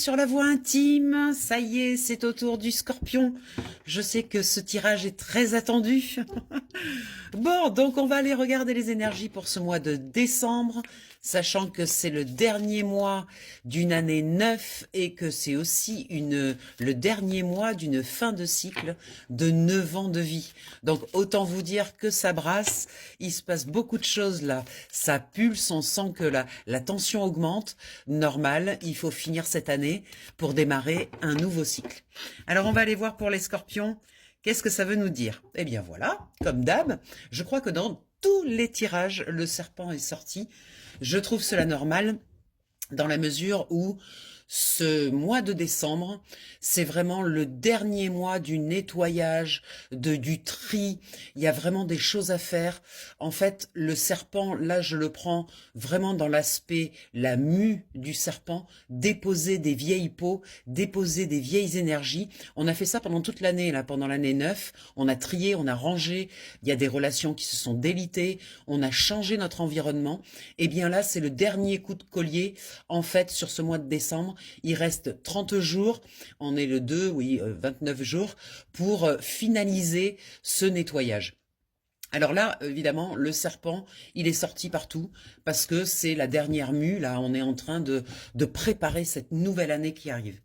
sur la voie intime, ça y est, c'est au tour du Scorpion. Je sais que ce tirage est très attendu. Bon, donc on va aller regarder les énergies pour ce mois de décembre, sachant que c'est le dernier mois d'une année 9 et que c'est aussi le dernier mois d'une fin de cycle de 9 ans de vie. Donc autant vous dire que ça brasse, il se passe beaucoup de choses là, ça pulse, on sent que la tension augmente, normal, il faut finir cette année pour démarrer un nouveau cycle. Alors on va aller voir pour les Scorpions. Qu'est-ce que ça veut nous dire? Eh bien voilà, comme d'hab, je crois que dans tous les tirages, le serpent est sorti. Je trouve cela normal dans la mesure où ce mois de décembre, c'est vraiment le dernier mois du nettoyage, du tri. Il y a vraiment des choses à faire. En fait, le serpent, là, je le prends vraiment dans l'aspect, la mue du serpent, déposer des vieilles peaux, déposer des vieilles énergies. On a fait ça pendant toute l'année, là, pendant l'année 9. On a trié, on a rangé. Il y a des relations qui se sont délitées. On a changé notre environnement. Et bien là, c'est le dernier coup de collier, en fait, sur ce mois de décembre. Il reste 30 jours, on est le 2, oui, 29 jours, pour finaliser ce nettoyage. Alors là, évidemment, le serpent, il est sorti partout parce que c'est la dernière mue, là, on est en train de préparer cette nouvelle année qui arrive.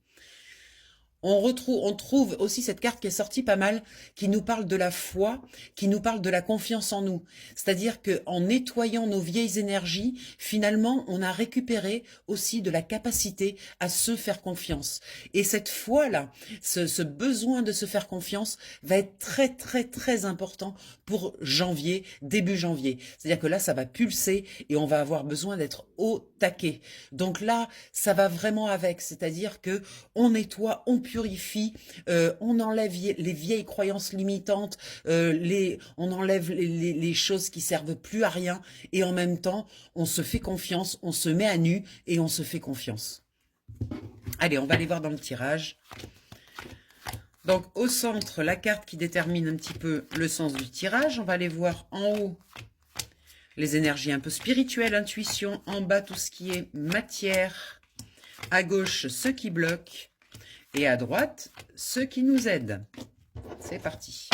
On trouve aussi cette carte qui est sortie pas mal, qui nous parle de la foi, qui nous parle de la confiance en nous. C'est-à-dire qu'en nettoyant nos vieilles énergies, finalement, on a récupéré aussi de la capacité à se faire confiance. Et cette foi-là, ce besoin de se faire confiance va être très, très, très important pour janvier, début janvier. C'est-à-dire que là, ça va pulser et on va avoir besoin d'être au taquet. Donc là, ça va vraiment avec, c'est-à-dire que on nettoie, on purifie, on enlève les vieilles croyances limitantes, on enlève les choses qui servent plus à rien et en même temps, on se fait confiance, on se met à nu et on se fait confiance. Allez, on va aller voir dans le tirage. Donc au centre, la carte qui détermine un petit peu le sens du tirage. On va aller voir en haut les énergies un peu spirituelles, intuition. En bas, tout ce qui est matière. À gauche, ce qui bloque. Et à droite, ceux qui nous aident. C'est parti.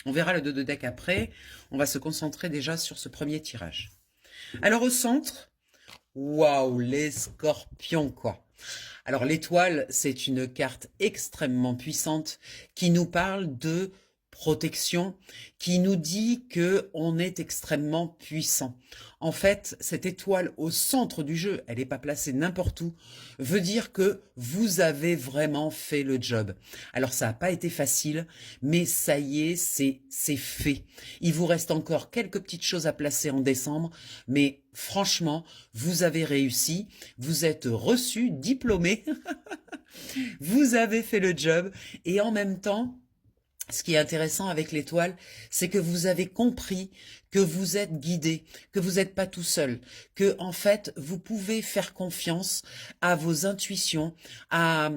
On verra le 2 de deck après. On va se concentrer déjà sur ce premier tirage. Alors au centre, waouh, les scorpions quoi. Alors l'étoile, c'est une carte extrêmement puissante qui nous parle de protection, qui nous dit que on est extrêmement puissant. En fait, cette étoile au centre du jeu, elle n'est pas placée n'importe où, veut dire que vous avez vraiment fait le job. Alors ça n'a pas été facile, mais ça y est, c'est fait. Il vous reste encore quelques petites choses à placer en décembre, mais franchement, vous avez réussi, vous êtes reçu, diplômé, vous avez fait le job, et en même temps, ce qui est intéressant avec l'étoile, c'est que vous avez compris que vous êtes guidé, que vous n'êtes pas tout seul, que en fait vous pouvez faire confiance à vos intuitions, à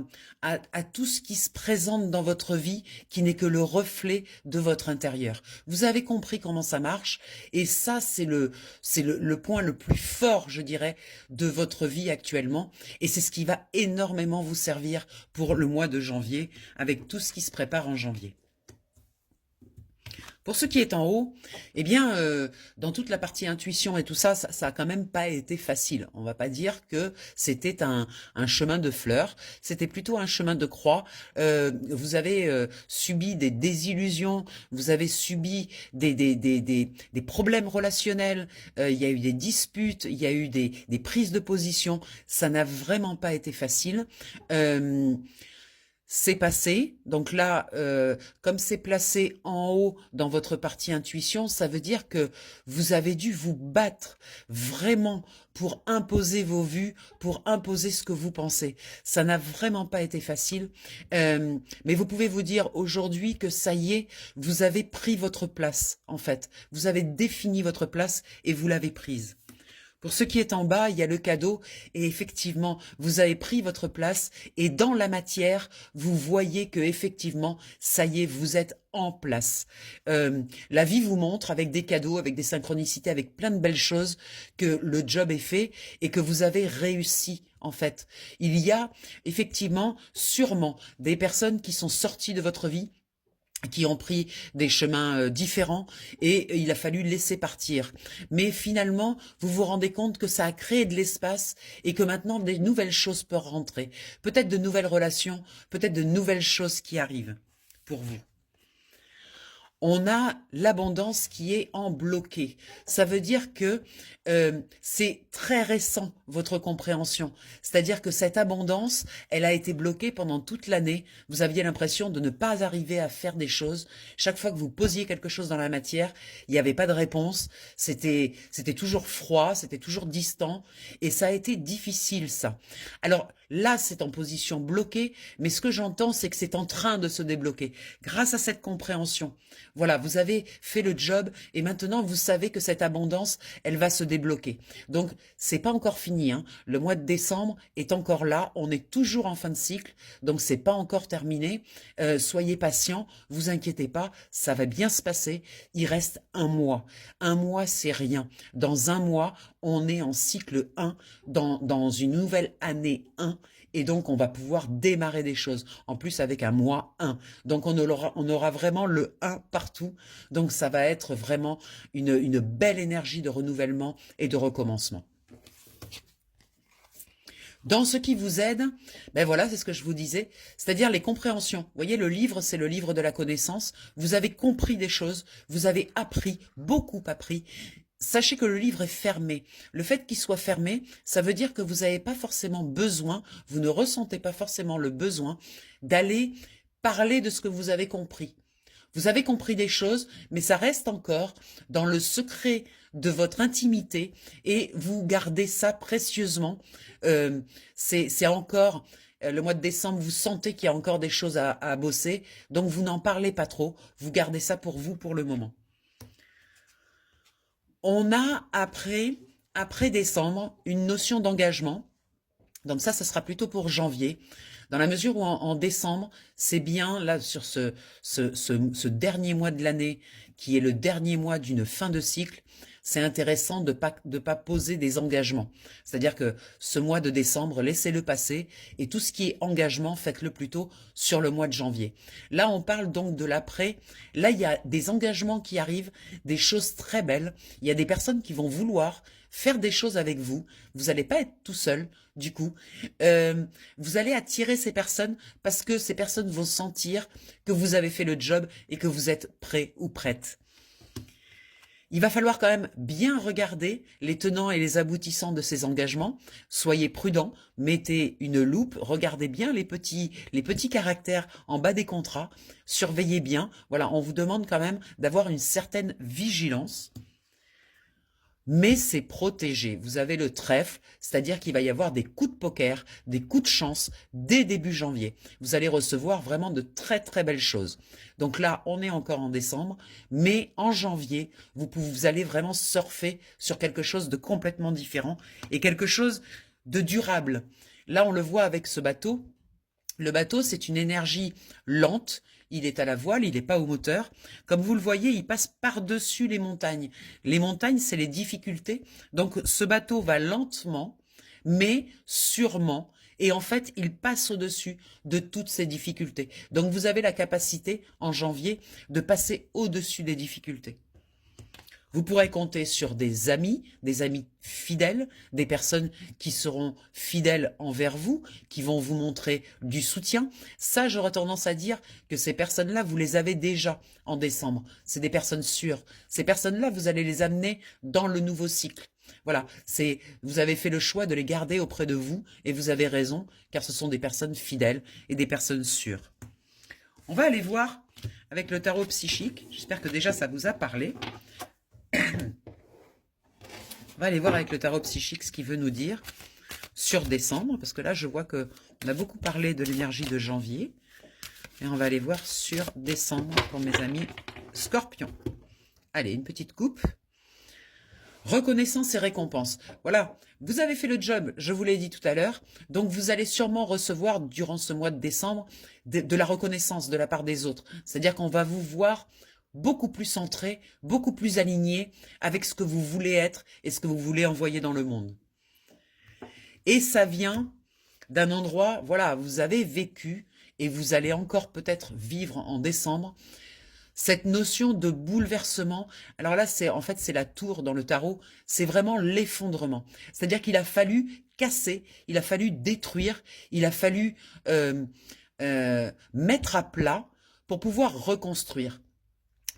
tout ce qui se présente dans votre vie, qui n'est que le reflet de votre intérieur. Vous avez compris comment ça marche, et ça c'est le point le plus fort, je dirais, de votre vie actuellement, et c'est ce qui va énormément vous servir pour le mois de janvier, avec tout ce qui se prépare en janvier. Pour ce qui est en haut, eh bien, dans toute la partie intuition et tout ça, ça a quand même pas été facile. On va pas dire que c'était un chemin de fleurs, c'était plutôt un chemin de croix. Vous avez subi des désillusions, vous avez subi des problèmes relationnels, il y a eu des disputes, il y a eu des prises de position. Ça n'a vraiment pas été facile. C'est passé, donc là, comme c'est placé en haut dans votre partie intuition, ça veut dire que vous avez dû vous battre vraiment pour imposer vos vues, pour imposer ce que vous pensez. Ça n'a vraiment pas été facile, mais vous pouvez vous dire aujourd'hui que ça y est, vous avez pris votre place, en fait. Vous avez défini votre place et vous l'avez prise. Pour ce qui est en bas, il y a le cadeau et effectivement, vous avez pris votre place et dans la matière, vous voyez que effectivement, ça y est, vous êtes en place. La vie vous montre avec des cadeaux, avec des synchronicités, avec plein de belles choses que le job est fait et que vous avez réussi. En fait, il y a effectivement sûrement des personnes qui sont sorties de votre vie, qui ont pris des chemins différents et il a fallu laisser partir. Mais finalement, vous vous rendez compte que ça a créé de l'espace et que maintenant des nouvelles choses peuvent rentrer. Peut-être de nouvelles relations, peut-être de nouvelles choses qui arrivent pour vous. On a l'abondance qui est en bloqué. Ça veut dire que c'est très récent, votre compréhension. C'est-à-dire que cette abondance, elle a été bloquée pendant toute l'année. Vous aviez l'impression de ne pas arriver à faire des choses. Chaque fois que vous posiez quelque chose dans la matière, il n'y avait pas de réponse. C'était toujours froid, c'était toujours distant. Et ça a été difficile, ça. Alors là, c'est en position bloquée, mais ce que j'entends, c'est que c'est en train de se débloquer. Grâce à cette compréhension. Voilà, vous avez fait le job et maintenant vous savez que cette abondance, elle va se débloquer. Donc, c'est pas encore fini, hein. Le mois de décembre est encore là, on est toujours en fin de cycle, donc c'est pas encore terminé. Soyez patients, vous inquiétez pas, ça va bien se passer. Il reste un mois. Un mois, c'est rien. Dans un mois, on est en cycle 1, dans une nouvelle année 1. Et donc, on va pouvoir démarrer des choses. En plus, avec un mois 1. Donc, on aura vraiment le 1 partout. Donc, ça va être vraiment une belle énergie de renouvellement et de recommencement. Dans ce qui vous aide, ben voilà, c'est ce que je vous disais, c'est-à-dire les compréhensions. Vous voyez, le livre, c'est le livre de la connaissance. Vous avez compris des choses, vous avez appris, beaucoup appris. Sachez que le livre est fermé. Le fait qu'il soit fermé, ça veut dire que vous n'avez pas forcément besoin, vous ne ressentez pas forcément le besoin d'aller parler de ce que vous avez compris. Vous avez compris des choses, mais ça reste encore dans le secret de votre intimité et vous gardez ça précieusement. C'est encore... Le mois de décembre, vous sentez qu'il y a encore des choses à bosser, donc vous n'en parlez pas trop, vous gardez ça pour vous pour le moment. On a après décembre une notion d'engagement. Donc ça sera plutôt pour janvier. Dans la mesure où en décembre, c'est bien, là, sur ce dernier mois de l'année, qui est le dernier mois d'une fin de cycle, c'est intéressant de pas poser des engagements. C'est-à-dire que ce mois de décembre, laissez-le passer, et tout ce qui est engagement, faites-le plutôt sur le mois de janvier. Là, on parle donc de l'après. Là, il y a des engagements qui arrivent, des choses très belles. Il y a des personnes qui vont vouloir faire des choses avec vous. Vous n'allez pas être tout seul, du coup. Vous allez attirer ces personnes parce que ces personnes vont sentir que vous avez fait le job et que vous êtes prêt ou prête. Il va falloir quand même bien regarder les tenants et les aboutissants de ces engagements. Soyez prudents, mettez une loupe, regardez bien les petits caractères en bas des contrats, surveillez bien. Voilà, on vous demande quand même d'avoir une certaine vigilance. Mais c'est protégé. Vous avez le trèfle, c'est-à-dire qu'il va y avoir des coups de poker, des coups de chance dès début janvier. Vous allez recevoir vraiment de très très belles choses. Donc là, on est encore en décembre, mais en janvier, vous allez vraiment surfer sur quelque chose de complètement différent et quelque chose de durable. Là, on le voit avec ce bateau. Le bateau, c'est une énergie lente. Il est à la voile, il n'est pas au moteur. Comme vous le voyez, il passe par-dessus les montagnes. Les montagnes, c'est les difficultés. Donc, ce bateau va lentement, mais sûrement. Et en fait, il passe au-dessus de toutes ces difficultés. Donc, vous avez la capacité, en janvier, de passer au-dessus des difficultés. Vous pourrez compter sur des amis fidèles, des personnes qui seront fidèles envers vous, qui vont vous montrer du soutien. Ça, j'aurais tendance à dire que ces personnes-là, vous les avez déjà en décembre. C'est des personnes sûres. Ces personnes-là, vous allez les amener dans le nouveau cycle. Voilà, vous avez fait le choix de les garder auprès de vous et vous avez raison, car ce sont des personnes fidèles et des personnes sûres. On va aller voir avec le tarot psychique. J'espère que déjà ça vous a parlé. On va aller voir avec le tarot psychique ce qu'il veut nous dire sur décembre, parce que là, je vois qu'on a beaucoup parlé de l'énergie de janvier. Et on va aller voir sur décembre pour mes amis scorpions. Allez, une petite coupe. Reconnaissance et récompense. Voilà, vous avez fait le job, je vous l'ai dit tout à l'heure, donc vous allez sûrement recevoir durant ce mois de décembre de la reconnaissance de la part des autres. C'est-à-dire qu'on va vous voir beaucoup plus centré, beaucoup plus aligné avec ce que vous voulez être et ce que vous voulez envoyer dans le monde. Et ça vient d'un endroit, voilà, vous avez vécu et vous allez encore peut-être vivre en décembre cette notion de bouleversement. Alors là, c'est en fait c'est la tour dans le tarot, c'est vraiment l'effondrement. C'est-à-dire qu'il a fallu casser, il a fallu détruire, il a fallu mettre à plat pour pouvoir reconstruire.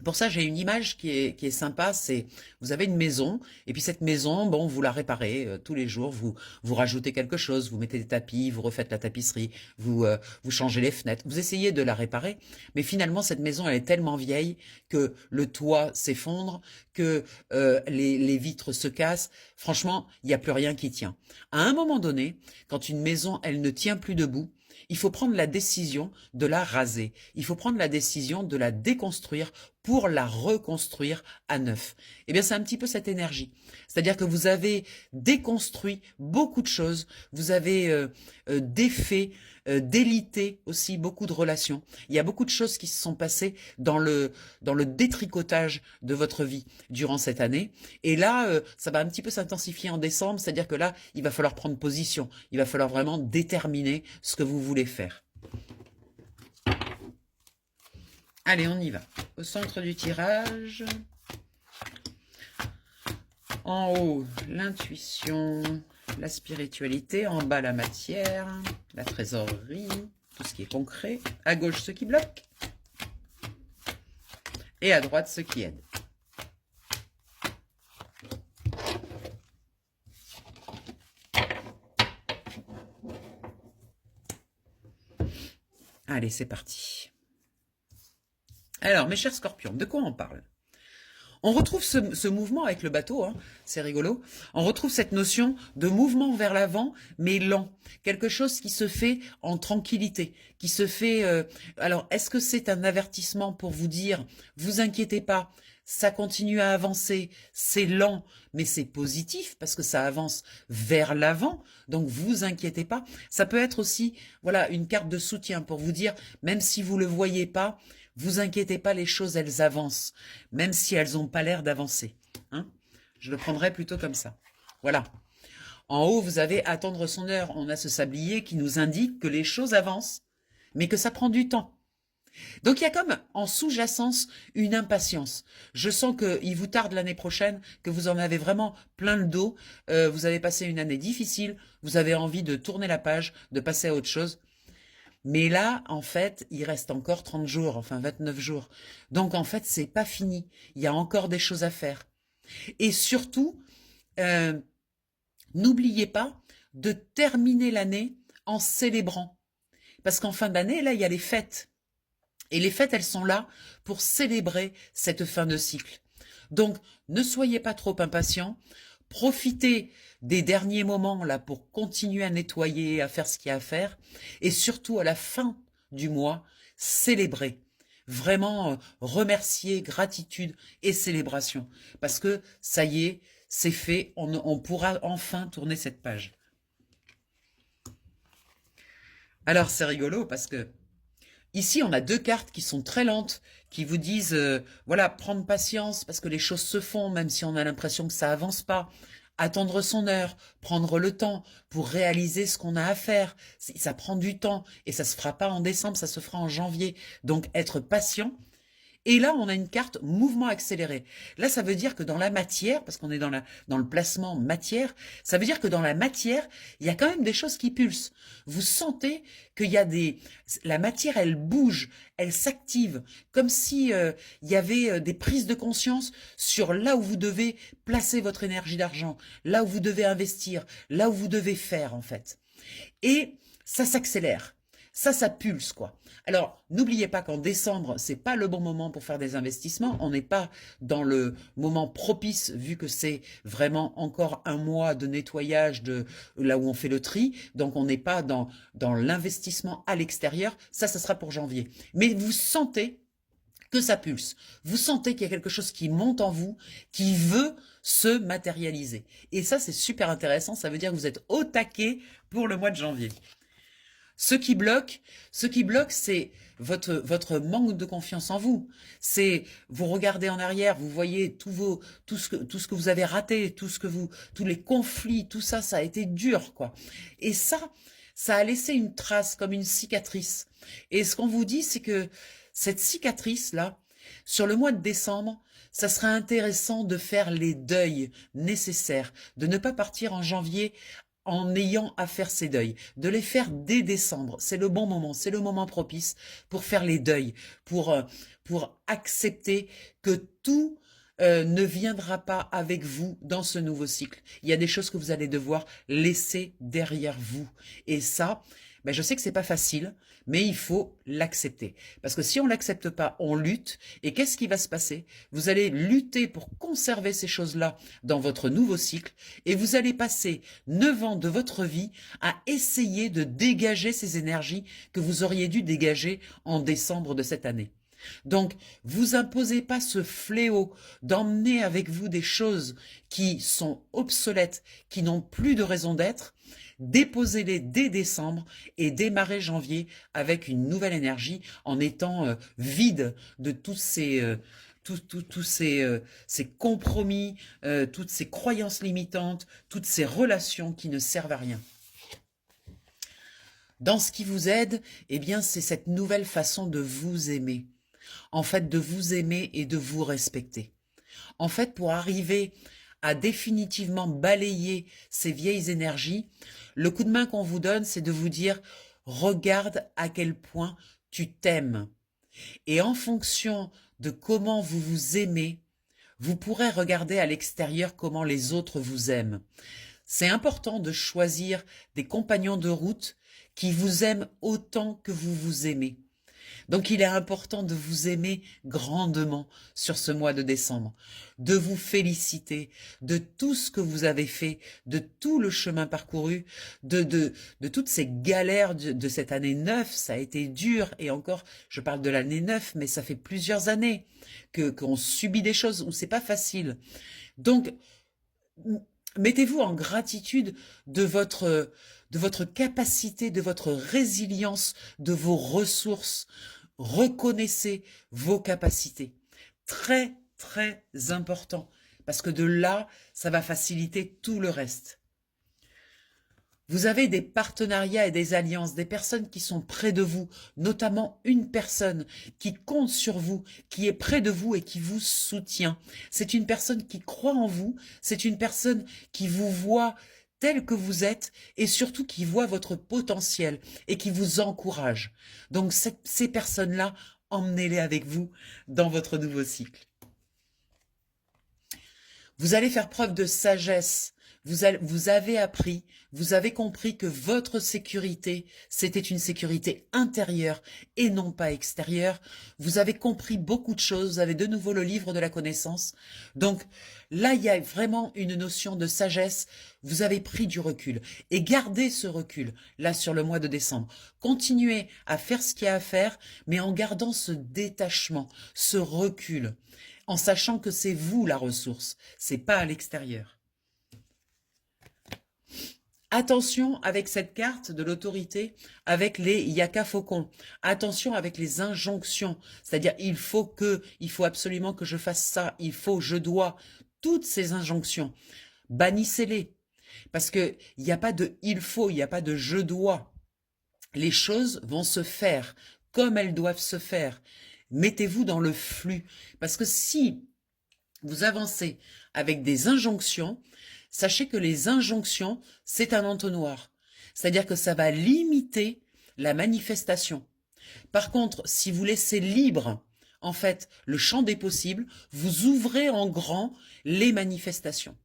Pour ça, j'ai une image qui est sympa, c'est vous avez une maison, et puis cette maison, bon, vous la réparez tous les jours, vous rajoutez quelque chose, vous mettez des tapis, vous refaites la tapisserie, vous changez les fenêtres, vous essayez de la réparer, mais finalement, cette maison, elle est tellement vieille que le toit s'effondre, que les vitres se cassent, franchement, il n'y a plus rien qui tient. À un moment donné, quand une maison, elle ne tient plus debout, il faut prendre la décision de la raser. Il faut prendre la décision de la déconstruire pour la reconstruire à neuf. Eh bien, c'est un petit peu cette énergie. C'est-à-dire que vous avez déconstruit beaucoup de choses, vous avez défait, délité aussi beaucoup de relations. Il y a beaucoup de choses qui se sont passées dans le détricotage de votre vie durant cette année. Et là, ça va un petit peu s'intensifier en décembre, c'est-à-dire que là, il va falloir prendre position. Il va falloir vraiment déterminer ce que vous voulez faire. Allez, on y va. Au centre du tirage. En haut, l'intuition, la spiritualité. En bas, la matière, la trésorerie, tout ce qui est concret. À gauche, ce qui bloque. Et à droite, ce qui aide. Allez, c'est parti. Alors, mes chers scorpions, de quoi on parle? On retrouve ce mouvement avec le bateau, hein, c'est rigolo. On retrouve cette notion de mouvement vers l'avant, mais lent. Quelque chose qui se fait en tranquillité, qui se fait... alors, est-ce que c'est un avertissement pour vous dire, vous inquiétez pas, ça continue à avancer, c'est lent, mais c'est positif parce que ça avance vers l'avant, donc vous inquiétez pas. Ça peut être aussi, voilà, une carte de soutien pour vous dire, même si vous le voyez pas, vous inquiétez pas, les choses, elles avancent, même si elles n'ont pas l'air d'avancer. Hein, je le prendrais plutôt comme ça. Voilà. En haut, vous avez attendre son heure. On a ce sablier qui nous indique que les choses avancent, mais que ça prend du temps. Donc il y a comme en sous-jacence une impatience. Je sens qu'il vous tarde l'année prochaine, que vous en avez vraiment plein le dos. Vous avez passé une année difficile, vous avez envie de tourner la page, de passer à autre chose. Mais là, en fait, il reste encore 30 jours, enfin 29 jours. Donc, en fait, c'est pas fini. Il y a encore des choses à faire. Et surtout, n'oubliez pas de terminer l'année en célébrant. Parce qu'en fin d'année, là, il y a les fêtes. Et les fêtes, elles sont là pour célébrer cette fin de cycle. Donc, ne soyez pas trop impatients. Profitez des derniers moments là pour continuer à nettoyer, à faire ce qu'il y a à faire. Et surtout, à la fin du mois, célébrez. Vraiment remercier, gratitude et célébration. Parce que ça y est, c'est fait, on pourra enfin tourner cette page. Alors, c'est rigolo parce que ici, on a deux cartes qui sont très lentes, qui vous disent, voilà, prendre patience parce que les choses se font, même si on a l'impression que ça avance pas. Attendre son heure, prendre le temps pour réaliser ce qu'on a à faire. Ça prend du temps et ça se fera pas en décembre, ça se fera en janvier. Donc, être patient. Et là, on a une carte mouvement accéléré. Là, ça veut dire que dans la matière, parce qu'on est dans le placement matière, ça veut dire que dans la matière, il y a quand même des choses qui pulsent. Vous sentez qu'il y a la matière, elle bouge, elle s'active, comme si il y avait des prises de conscience sur là où vous devez placer votre énergie d'argent, là où vous devez investir, là où vous devez faire, en fait. Et ça s'accélère. Ça pulse, quoi. Alors, n'oubliez pas qu'en décembre, c'est pas le bon moment pour faire des investissements. On n'est pas dans le moment propice, vu que c'est vraiment encore un mois de nettoyage de là où on fait le tri. Donc, on n'est pas dans l'investissement à l'extérieur. Ça sera pour janvier. Mais vous sentez que ça pulse. Vous sentez qu'il y a quelque chose qui monte en vous, qui veut se matérialiser. Et ça, c'est super intéressant. Ça veut dire que vous êtes au taquet pour le mois de janvier. Ce qui bloque, c'est votre manque de confiance en vous. C'est, vous regardez en arrière, vous voyez tout ce que vous avez raté, tous les conflits, tout ça, ça a été dur, quoi. Et ça a laissé une trace, comme une cicatrice. Et ce qu'on vous dit, c'est que cette cicatrice-là, sur le mois de décembre, ça sera intéressant de faire les deuils nécessaires, de ne pas partir en janvier en ayant à faire ces deuils, de les faire dès décembre. C'est le bon moment, c'est le moment propice pour faire les deuils, pour accepter que tout ne viendra pas avec vous dans ce nouveau cycle. Il y a des choses que vous allez devoir laisser derrière vous. Et ça, ben je sais que c'est pas facile, mais il faut l'accepter. Parce que si on l'accepte pas, on lutte. Et qu'est-ce qui va se passer? Vous allez lutter pour conserver ces choses-là dans votre nouveau cycle. Et vous allez passer 9 ans de votre vie à essayer de dégager ces énergies que vous auriez dû dégager en décembre de cette année. Donc, vous imposez pas ce fléau d'emmener avec vous des choses qui sont obsolètes, qui n'ont plus de raison d'être. Déposez-les dès décembre et démarrez janvier avec une nouvelle énergie en étant vide de tous ces compromis, toutes ces croyances limitantes, toutes ces relations qui ne servent à rien. Dans ce qui vous aide, eh bien, c'est cette nouvelle façon de vous aimer. En fait, de vous aimer et de vous respecter. En fait, pour arriver à définitivement balayer ces vieilles énergies, le coup de main qu'on vous donne, c'est de vous dire « Regarde à quel point tu t'aimes ». Et en fonction de comment vous vous aimez, vous pourrez regarder à l'extérieur comment les autres vous aiment. C'est important de choisir des compagnons de route qui vous aiment autant que vous vous aimez. Donc il est important de vous aimer grandement sur ce mois de décembre, de vous féliciter de tout ce que vous avez fait, de tout le chemin parcouru, de toutes ces galères de cette année 9, ça a été dur, et encore, je parle de l'année 9, mais ça fait plusieurs années qu'on subit des choses où c'est pas facile. Donc, mettez-vous en gratitude de votre capacité, de votre résilience, de vos ressources. Reconnaissez vos capacités. Très, très important. Parce que de là, ça va faciliter tout le reste. Vous avez des partenariats et des alliances, des personnes qui sont près de vous, notamment une personne qui compte sur vous, qui est près de vous et qui vous soutient. C'est une personne qui croit en vous, c'est une personne qui vous voit tel que vous êtes et surtout qui voit votre potentiel et qui vous encourage. Donc ces personnes-là, emmenez-les avec vous dans votre nouveau cycle. Vous allez faire preuve de sagesse. Vous avez appris, vous avez compris que votre sécurité, c'était une sécurité intérieure et non pas extérieure. Vous avez compris beaucoup de choses, vous avez de nouveau le livre de la connaissance. Donc là, il y a vraiment une notion de sagesse. Vous avez pris du recul et gardez ce recul là sur le mois de décembre. Continuez à faire ce qu'il y a à faire, mais en gardant ce détachement, ce recul, en sachant que c'est vous la ressource, c'est pas à l'extérieur. Attention avec cette carte de l'autorité, avec les yaka faucons. Attention avec les injonctions, c'est-à-dire il faut absolument que je fasse ça, il faut, je dois. Toutes ces injonctions, bannissez-les. Parce que il n'y a pas de il faut, il n'y a pas de je dois. Les choses vont se faire comme elles doivent se faire. Mettez-vous dans le flux. Parce que si vous avancez avec des injonctions, sachez que les injonctions, c'est un entonnoir. C'est-à-dire que ça va limiter la manifestation. Par contre, si vous laissez libre, en fait, le champ des possibles, vous ouvrez en grand les manifestations.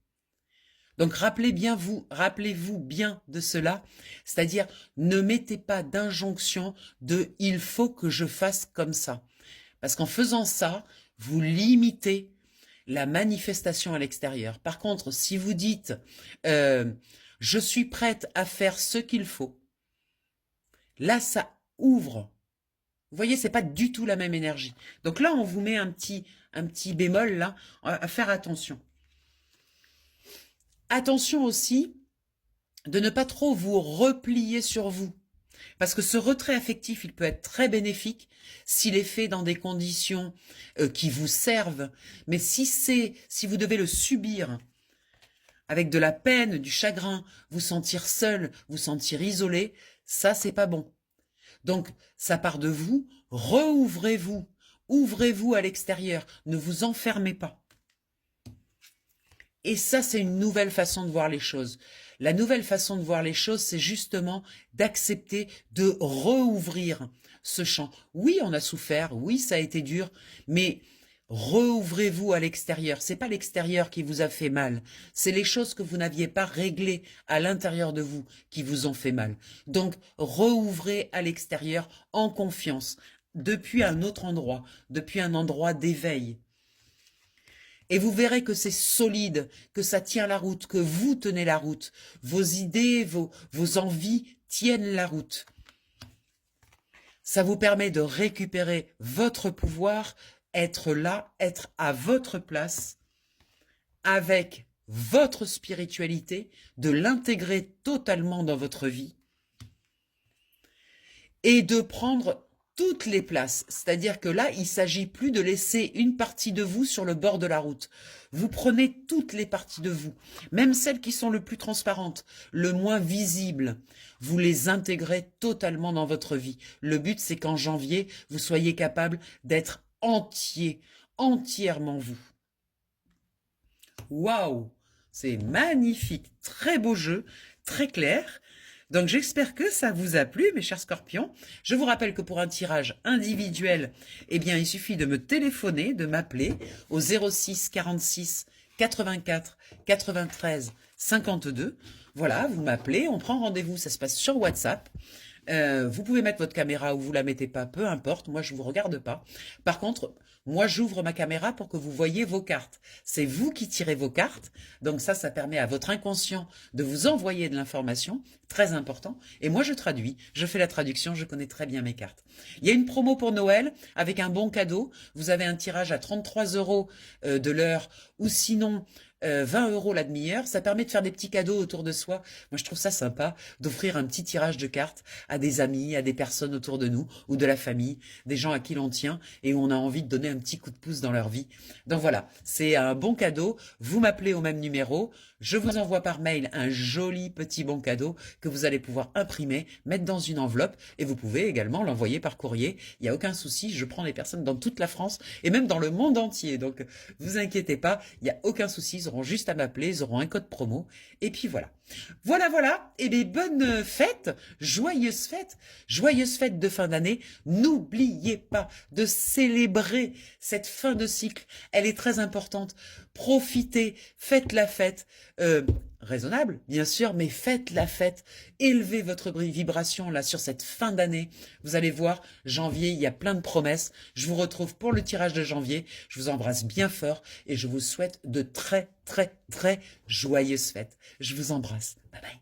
Donc rappelez-vous bien de cela, c'est-à-dire ne mettez pas d'injonction de « il faut que je fasse comme ça ». Parce qu'en faisant ça, vous limitez la manifestation à l'extérieur. Par contre, si vous dites je suis prête à faire ce qu'il faut, là, ça ouvre Vous voyez, c'est pas du tout la même énergie. Donc là, on vous met un petit bémol là, à faire attention. Attention aussi de ne pas trop vous replier sur vous. Parce que ce retrait affectif, il peut être très bénéfique s'il est fait dans des conditions qui vous servent. Mais si vous devez le subir avec de la peine, du chagrin, vous sentir seul, vous sentir isolé, ça, c'est pas bon. Donc, ça part de vous, ouvrez-vous à l'extérieur, ne vous enfermez pas. Et ça, c'est une nouvelle façon de voir les choses. La nouvelle façon de voir les choses, c'est justement d'accepter de rouvrir ce champ. Oui, on a souffert, oui, ça a été dur, mais rouvrez-vous à l'extérieur. C'est pas l'extérieur qui vous a fait mal, c'est les choses que vous n'aviez pas réglées à l'intérieur de vous qui vous ont fait mal. Donc, rouvrez à l'extérieur en confiance, depuis un autre endroit, depuis un endroit d'éveil. Et vous verrez que c'est solide, que ça tient la route, que vous tenez la route. Vos idées, vos envies tiennent la route. Ça vous permet de récupérer votre pouvoir, être là, être à votre place, avec votre spiritualité, de l'intégrer totalement dans votre vie et de prendre toutes les places. C'est-à-dire que là, il ne s'agit plus de laisser une partie de vous sur le bord de la route. Vous prenez toutes les parties de vous, même celles qui sont le plus transparentes, le moins visibles. Vous les intégrez totalement dans votre vie. Le but, c'est qu'en janvier, vous soyez capable d'être entier, entièrement vous. Waouh! C'est magnifique, très beau jeu, très clair. Donc j'espère que ça vous a plu, mes chers scorpions. Je vous rappelle que pour un tirage individuel, eh bien, il suffit de me téléphoner, de m'appeler au 06 46 84 93 52. Voilà, vous m'appelez, on prend rendez-vous, ça se passe sur WhatsApp. Vous pouvez mettre votre caméra ou vous la mettez pas, peu importe, moi je vous regarde pas. Par contre, moi j'ouvre ma caméra pour que vous voyez vos cartes. C'est vous qui tirez vos cartes, donc ça permet à votre inconscient de vous envoyer de l'information, très important, et moi je traduis, je fais la traduction, je connais très bien mes cartes. Il y a une promo pour Noël avec un bon cadeau, vous avez un tirage à 33 € de l'heure, ou sinon 20 € la demi-heure, ça permet de faire des petits cadeaux autour de soi. Moi, je trouve ça sympa d'offrir un petit tirage de cartes à des amis, à des personnes autour de nous, ou de la famille, des gens à qui l'on tient et où on a envie de donner un petit coup de pouce dans leur vie. Donc voilà, c'est un bon cadeau. Vous m'appelez au même numéro, je vous envoie par mail un joli petit bon cadeau que vous allez pouvoir imprimer, mettre dans une enveloppe et vous pouvez également l'envoyer par courrier. Il n'y a aucun souci, je prends les personnes dans toute la France et même dans le monde entier. Donc, vous inquiétez pas, il n'y a aucun souci, ils auront juste à m'appeler, ils auront un code promo. Et puis voilà. Voilà. Et bien, bonnes fêtes, joyeuses fêtes de fin d'année. N'oubliez pas de célébrer cette fin de cycle. Elle est très importante. Profitez, faites la fête. Raisonnable, bien sûr, mais faites la fête. Élevez votre vibration là sur cette fin d'année. Vous allez voir, janvier, il y a plein de promesses. Je vous retrouve pour le tirage de janvier. Je vous embrasse bien fort et je vous souhaite de très, très, très joyeuses fêtes. Je vous embrasse. Bye bye.